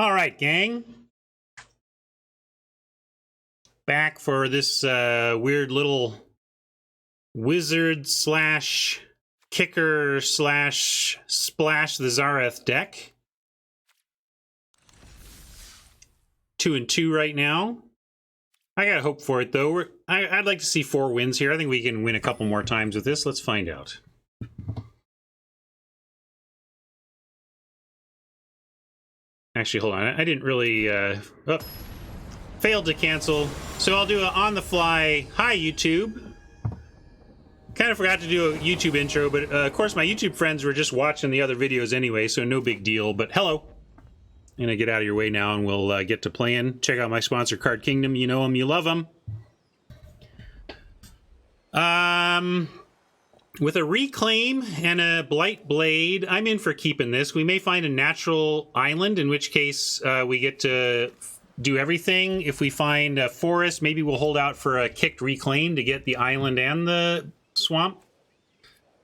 All right, gang. Back for this weird little wizard slash kicker slash splash the Zareth deck. 2-2 right now. I got hope for it, though. I'd like to see 4 wins here. I think we can win a couple more times with this. Let's find out. Actually, hold on. I didn't really... failed to cancel. So I'll do an on-the-fly, hi, YouTube. Kind of forgot to do a YouTube intro, but of course my YouTube friends were just watching the other videos anyway, so no big deal. But hello. I'm going to get out of your way now, and we'll get to playing. Check out my sponsor, Card Kingdom. You know them, you love them. With a Reclaim and a Blight Blade, I'm in for keeping this. We may find a natural island, in which case we get to do everything. If we find a forest, maybe we'll hold out for a kicked Reclaim to get the island and the swamp.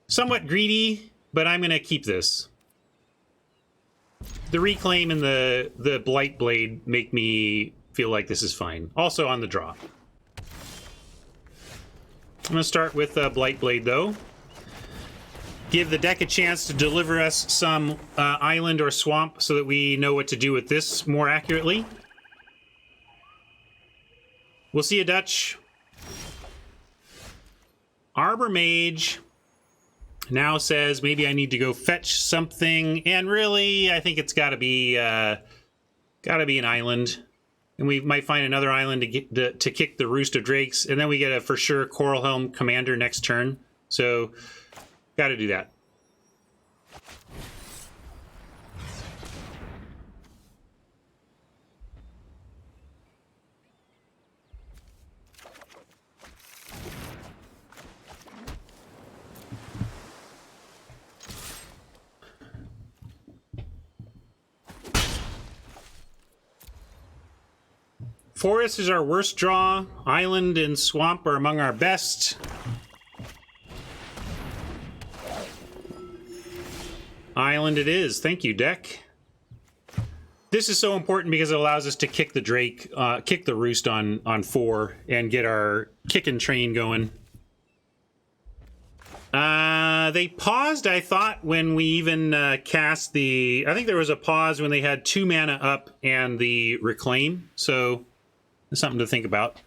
Somewhat greedy, but I'm going to keep this. The Reclaim and the Blight Blade make me feel like this is fine. Also on the draw. I'm going to start with Blight Blade, though. Give the deck a chance to deliver us some island or swamp so that we know what to do with this more accurately. We'll see a Dutch. Arbor Mage now says maybe I need to go fetch something, and really, I think it's got to be an island, and we might find another island to get to kick the Roost of Drakes, and then we get a for sure Coral Helm Commander next turn. So, got to do that. Forest is our worst draw. Island and Swamp are among our best. Island it is. Thank you, deck. This is so important because it allows us to kick the Drake, kick the Roost on 4 and get our kicking train going. They paused, I thought, when we even cast the... I think there was a pause when they had 2 mana up and the Reclaim, so... That's something to think about.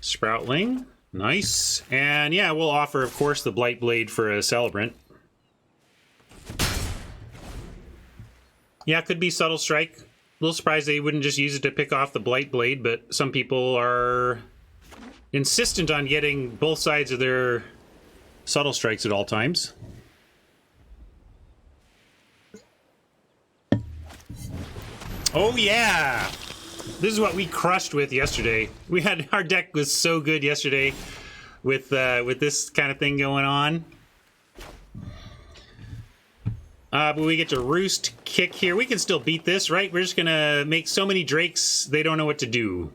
Sproutling. Nice. And yeah, we'll offer, of course, the Blight Blade for a Celebrant. Yeah, it could be Subtle Strike. A little surprised they wouldn't just use it to pick off the Blight Blade, but some people are insistent on getting both sides of their Subtle Strikes at all times. Oh yeah! This is what we crushed with yesterday. We had our deck was so good yesterday with this kind of thing going on. But we get to Roost kick here. We can still beat this, right? We're just gonna make so many Drakes they don't know what to do.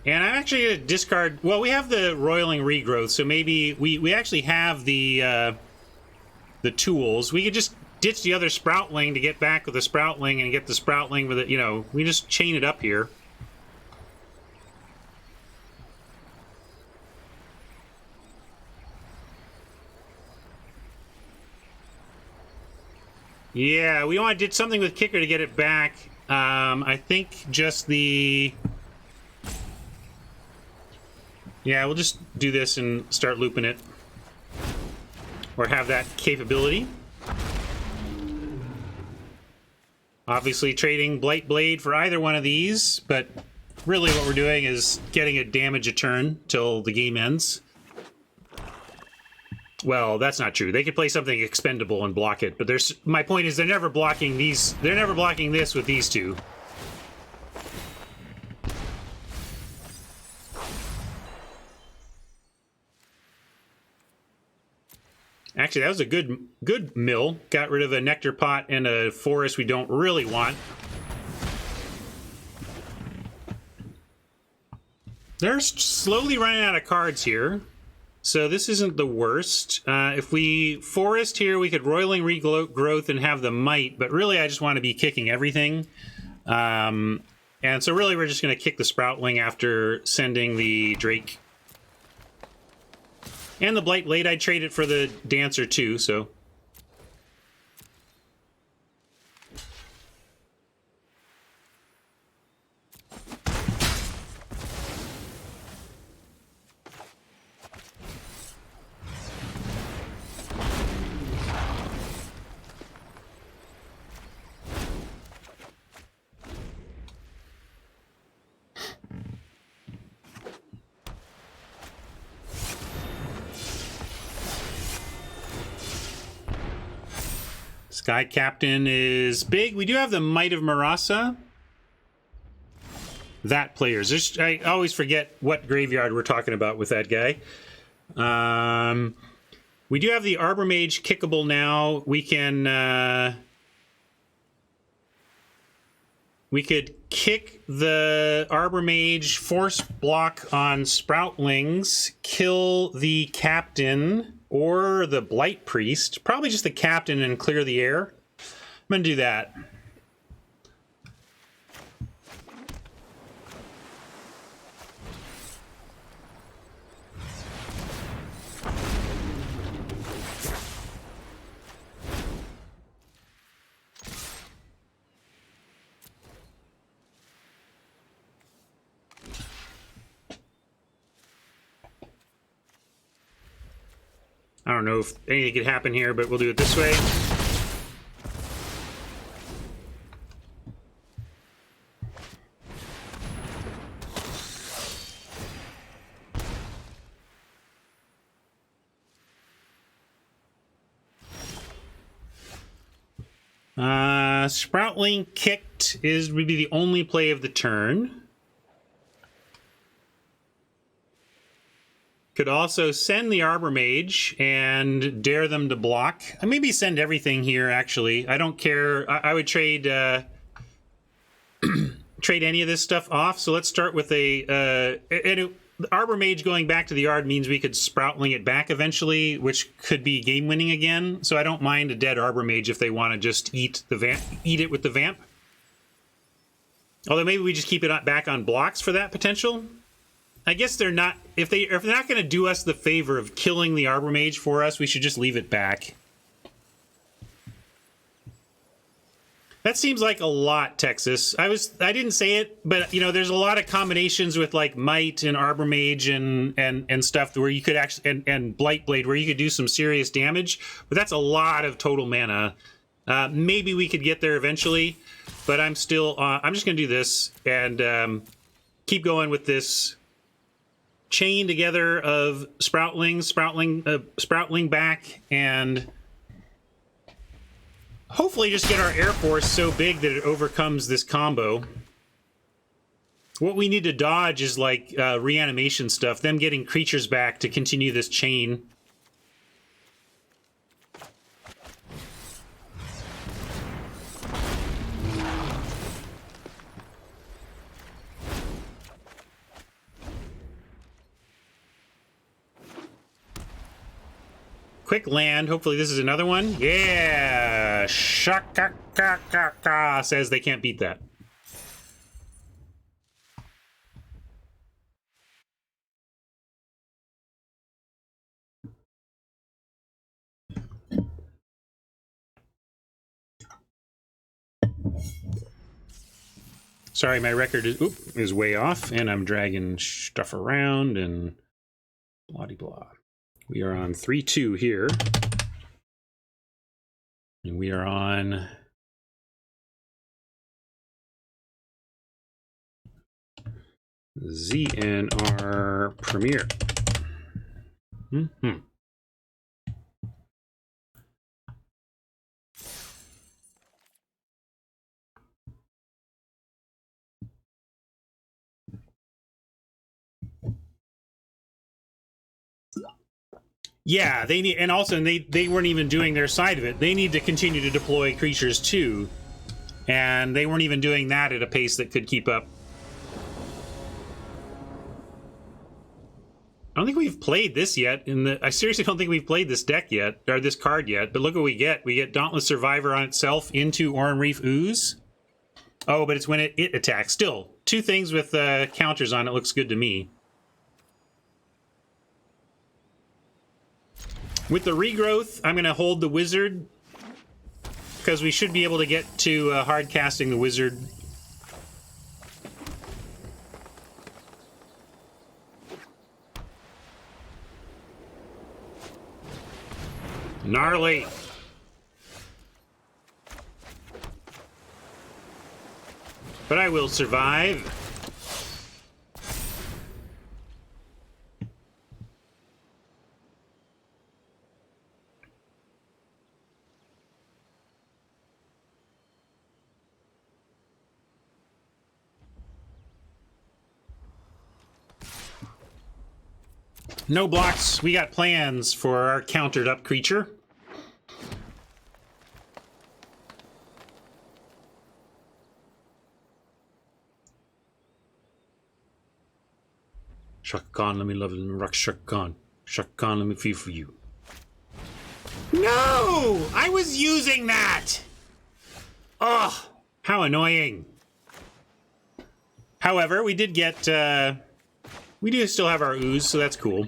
And I'm actually going to discard... Well, we have the Roiling Regrowth, so maybe we actually have the tools. We could just ditch the other Sproutling to get back with the Sproutling and get the Sproutling with it, you know, we just chain it up here. Yeah, we want to ditch something with Kicker to get it back. I think just the... Yeah, we'll just do this and start looping it. Or have that capability. Obviously trading Blight Blade for either one of these, but really what we're doing is getting a damage a turn till the game ends. Well, that's not true. They could play something expendable and block it, but my point is they're never blocking these. They're never blocking this with these two. Actually, that was a good mill. Got rid of a Nectar Pot and a forest we don't really want. They're slowly running out of cards here. So this isn't the worst. If we forest here, we could Roiling Regrowth and have the Might, but really I just want to be kicking everything. And so really we're just going to kick the Sproutling after sending the Drake. And the Blight Blade, I'd trade it for the Dancer too, so... Sky Captain is big. We do have the Might of Marasa. That players. I always forget what graveyard we're talking about with that guy. We do have the Arbor Mage kickable now. We can... we could kick the Arbor Mage, force block on Sproutlings, kill the Captain... or the Blight Priest. Probably just the Captain and clear the air. I'm going to do that. I don't know if anything could happen here, but we'll do it this way. Sproutling kicked would be the only play of the turn. Could also send the Arbor Mage and dare them to block. I maybe send everything here, actually. I don't care. I would trade trade any of this stuff off. So let's start with the Arbor Mage going back to the yard means we could Sproutling it back eventually, which could be game-winning again. So I don't mind a dead Arbor Mage if they want to just eat it with the Vamp. Although maybe we just keep it back on blocks for that potential. I guess they're not... If they're not going to do us the favor of killing the Arbor Mage for us, we should just leave it back. That seems like a lot, Texas. I didn't say it, but you know, there's a lot of combinations with like Might and Arbor Mage and stuff where you could actually and Blight Blade where you could do some serious damage. But that's a lot of total mana. Maybe we could get there eventually, but I'm still... I'm just going to do this and keep going with this chain together of Sproutling back, and hopefully just get our Air Force so big that it overcomes this combo. What we need to dodge is like reanimation stuff, them getting creatures back to continue this chain. Quick land. Hopefully this is another one. Yeah! Shaka says they can't beat that. Sorry, my record is way off, and I'm dragging stuff around and blah-de-blah. We are on 3-2 here. And we are on... ZNR Premiere. Yeah, they need, and also they weren't even doing their side of it. They need to continue to deploy creatures too, and they weren't even doing that at a pace that could keep up. I don't think we've played this yet. I seriously don't think we've played this deck yet, or this card yet. But look what we get. We get Dauntless Survivor on itself into Oran Reef Ooze. Oh, but it's when it attacks. Still, two things with counters on it looks good to me. With the regrowth, I'm going to hold the wizard because we should be able to get to hard casting the wizard. Gnarly. But I will survive. No blocks. We got plans for our countered up creature. Shaka Khan, let me love and rock Shaka Khan. Shaka Khan, let me feel for you. No! I was using that! Ugh! How annoying. However, we did get, we do still have our ooze, so that's cool.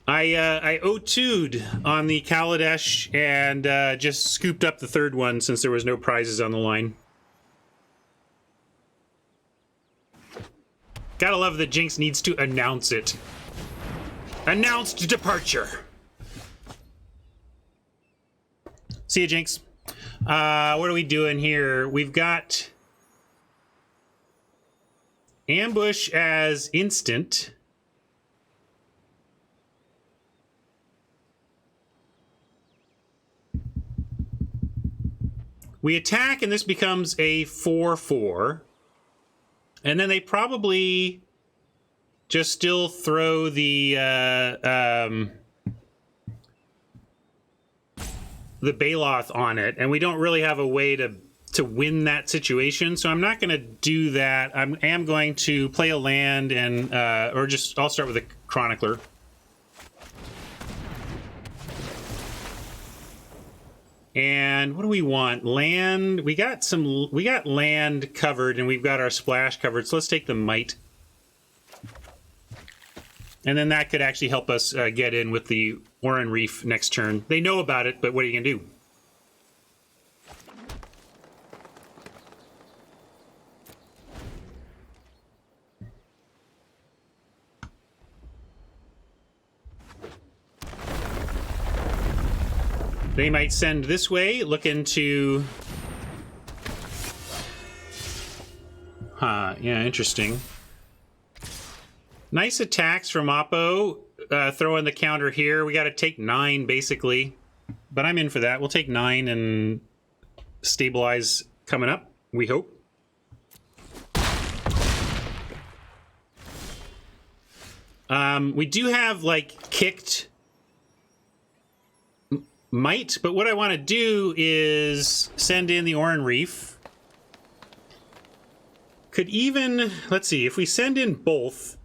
I O2'd on the Kaladesh and just scooped up the third one since there was no prizes on the line. Gotta love that Jinx needs to announce it. Announced departure. See ya, Jinx. What are we doing here? We've got ambush as instant. We attack and this becomes a 4/4. And then they probably just still throw the Baloth on it, and we don't really have a way to win that situation. So I'm not going to do that. I am going to play a land and or just I'll start with a Chronicler. And what do we want? Land. We got land covered, and we've got our splash covered. So let's take the Might. And then that could actually help us get in with the Oran Reef next turn. They know about it, but what are you gonna do? They might send this way, look into... Huh, yeah, interesting. Nice attacks from Oppo. Throw in the counter here. We got to take 9, basically. But I'm in for that. We'll take 9 and stabilize coming up, we hope. We do have, like, kicked... Might, but what I want to do is send in the Oran Reef. Could even, let's see, if we send in both,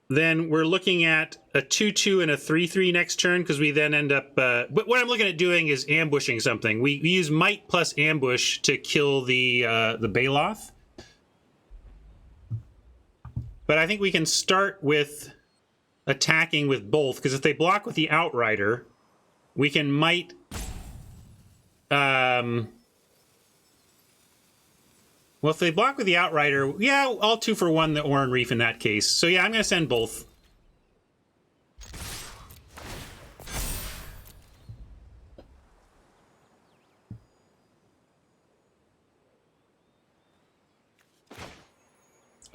then we're looking at a 2/2 and a 3/3 next turn, because we then end up, but what I'm looking at doing is ambushing something. We use Might plus ambush to kill the Baloth. But I think we can start with attacking with both, because if they block with the Outrider, we can Might... well, if they block with the Outrider, yeah, I'll 2-for-1 the Oran Reef in that case. So yeah, I'm going to send both.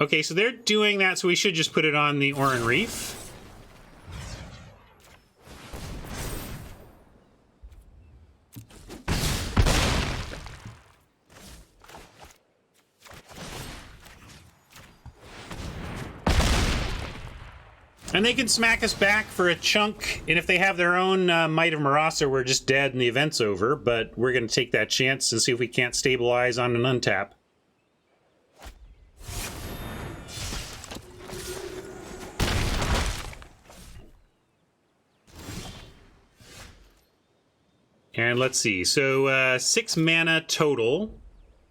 Okay, so they're doing that, so we should just put it on the Oran Reef. And they can smack us back for a chunk, and if they have their own Might of Marasa, we're just dead and the event's over, but we're going to take that chance and see if we can't stabilize on an untap. And let's see. So 6 mana total.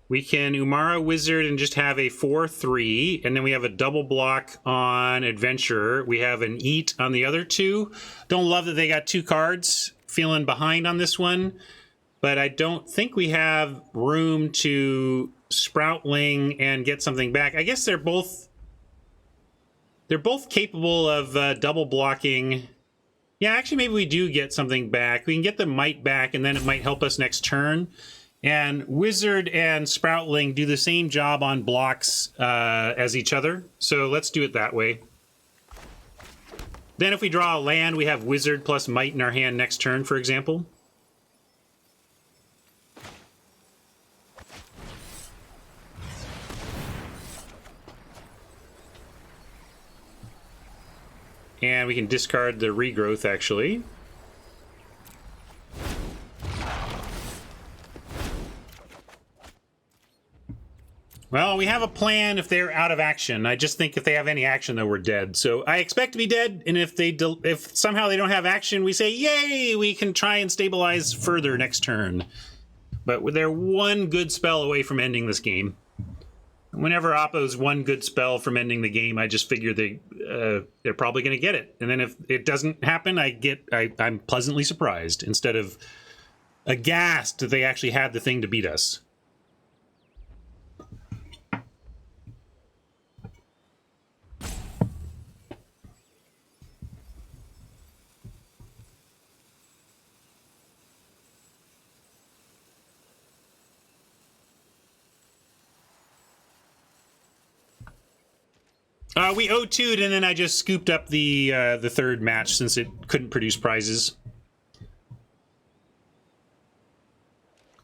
We can Umara Wizard and just have a 4/3, and then we have a double block on Adventurer. We have an Eat on the other two. Don't love that they got 2 cards. Feeling behind on this one, but I don't think we have room to Sproutling and get something back. I guess they're both capable of double blocking. Yeah, actually, maybe we do get something back. We can get the Might back, and then it might help us next turn. And Wizard and Sproutling do the same job on blocks as each other. So let's do it that way. Then if we draw a land, we have Wizard plus Might in our hand next turn, for example. And we can discard the Regrowth, actually. Well, we have a plan if they're out of action. I just think if they have any action, though, we're dead. So I expect to be dead, and if somehow they don't have action, we say, yay, we can try and stabilize further next turn. But they're one good spell away from ending this game. Whenever Oppo's one good spell from ending the game, I just figure they're probably going to get it. And then if it doesn't happen, I'm pleasantly surprised instead of aghast that they actually had the thing to beat us. We O2'd, and then I just scooped up the third match since it couldn't produce prizes.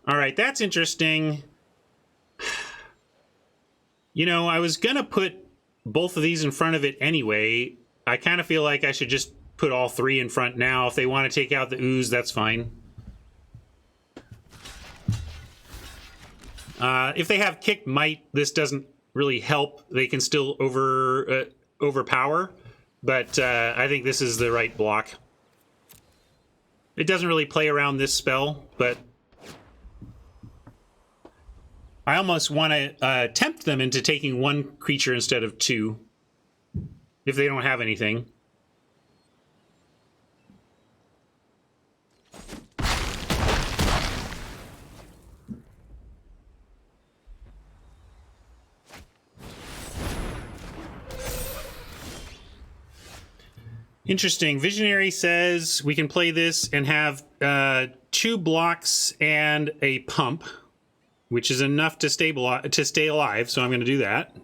All right, that's interesting. You know, I was gonna put both of these in front of it anyway. I kind of feel like I should just put all 3 in front now. If they want to take out the ooze, that's fine. If they have Kick Might, this doesn't really help. They can still overpower, but I think this is the right block. It doesn't really play around this spell, but I almost want to tempt them into taking 1 creature instead of 2 if they don't have anything. Interesting. Visionary says we can play this and have 2 blocks and a pump, which is enough to stay alive, so I'm going to do that.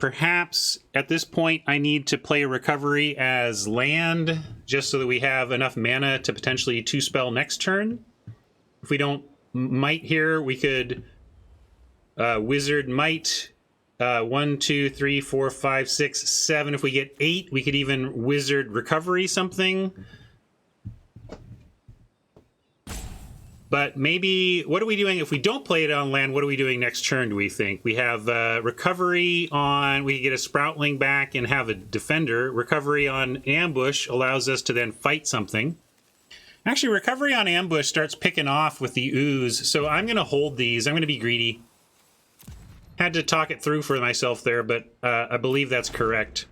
Perhaps at this point I need to play a recovery as land, just so that we have enough mana to potentially 2-spell next turn. If we don't Might here, we could Wizard Might. 1, 2, 3, 4, 5, 6, 7. If we get 8, we could even Wizard Recovery something. But maybe, what are we doing if we don't play it on land? What are we doing next turn, do we think? We have Recovery on, we get a Sproutling back and have a Defender. Recovery on Ambush allows us to then fight something. Actually, Recovery on Ambush starts picking off with the ooze, so I'm going to hold these. I'm going to be greedy. Had to talk it through for myself there, but I believe that's correct.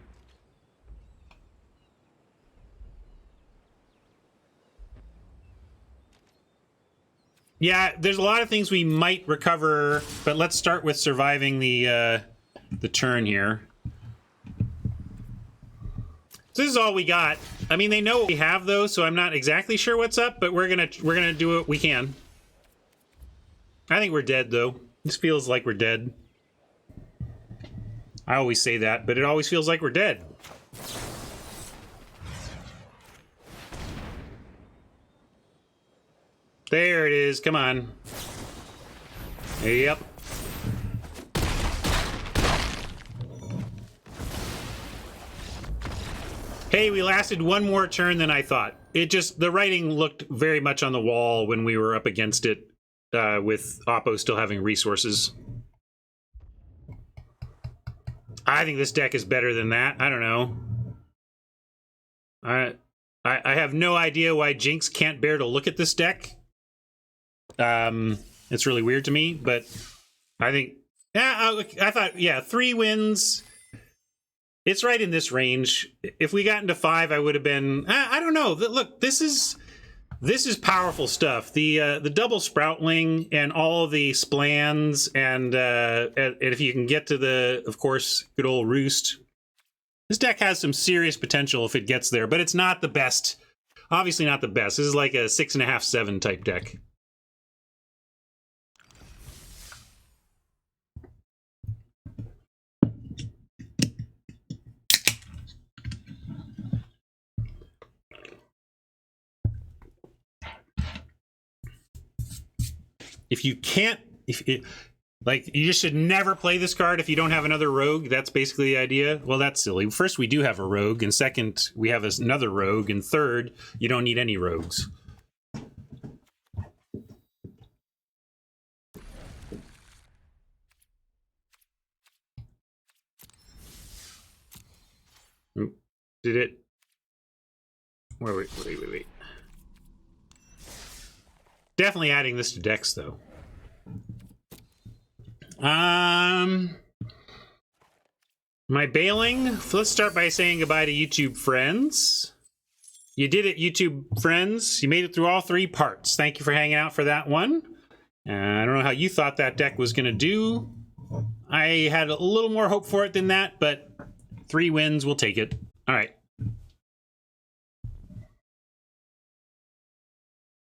Yeah, there's a lot of things we might recover, but let's start with surviving the turn here. So this is all we got. I mean, they know what we have, though, so I'm not exactly sure what's up, but we're gonna do what we can. I think we're dead, though. This feels like we're dead. I always say that, but it always feels like we're dead. There it is. Come on. Yep. Hey, we lasted 1 more turn than I thought. The writing looked very much on the wall when we were up against it, with Oppo still having resources. I think this deck is better than that. I don't know. I have no idea why Jinx can't bear to look at this deck. It's really weird to me, but I think, yeah, I thought, yeah, 3 wins. It's right in this range. If we got into 5, I would have been, I don't know. Look, this is powerful stuff. The double Sproutling and all of the Splans, and if you can get to the, of course, good old Roost. This deck has some serious potential if it gets there, but it's not the best. Obviously not the best. This is like a 6.5, 7 type deck. If you can't, like, you just should never play this card if you don't have another rogue. That's basically the idea. Well, that's silly. First, we do have a rogue, and second, we have another rogue, and third, you don't need any rogues. Did it? Wait. Definitely adding this to decks, though. My bailing. Let's start by saying goodbye to YouTube friends. You did it, YouTube friends. You made it through all 3 parts. Thank you for hanging out for that one. I don't know how you thought that deck was going to do. I had a little more hope for it than that, but 3 wins, we'll take it. All right.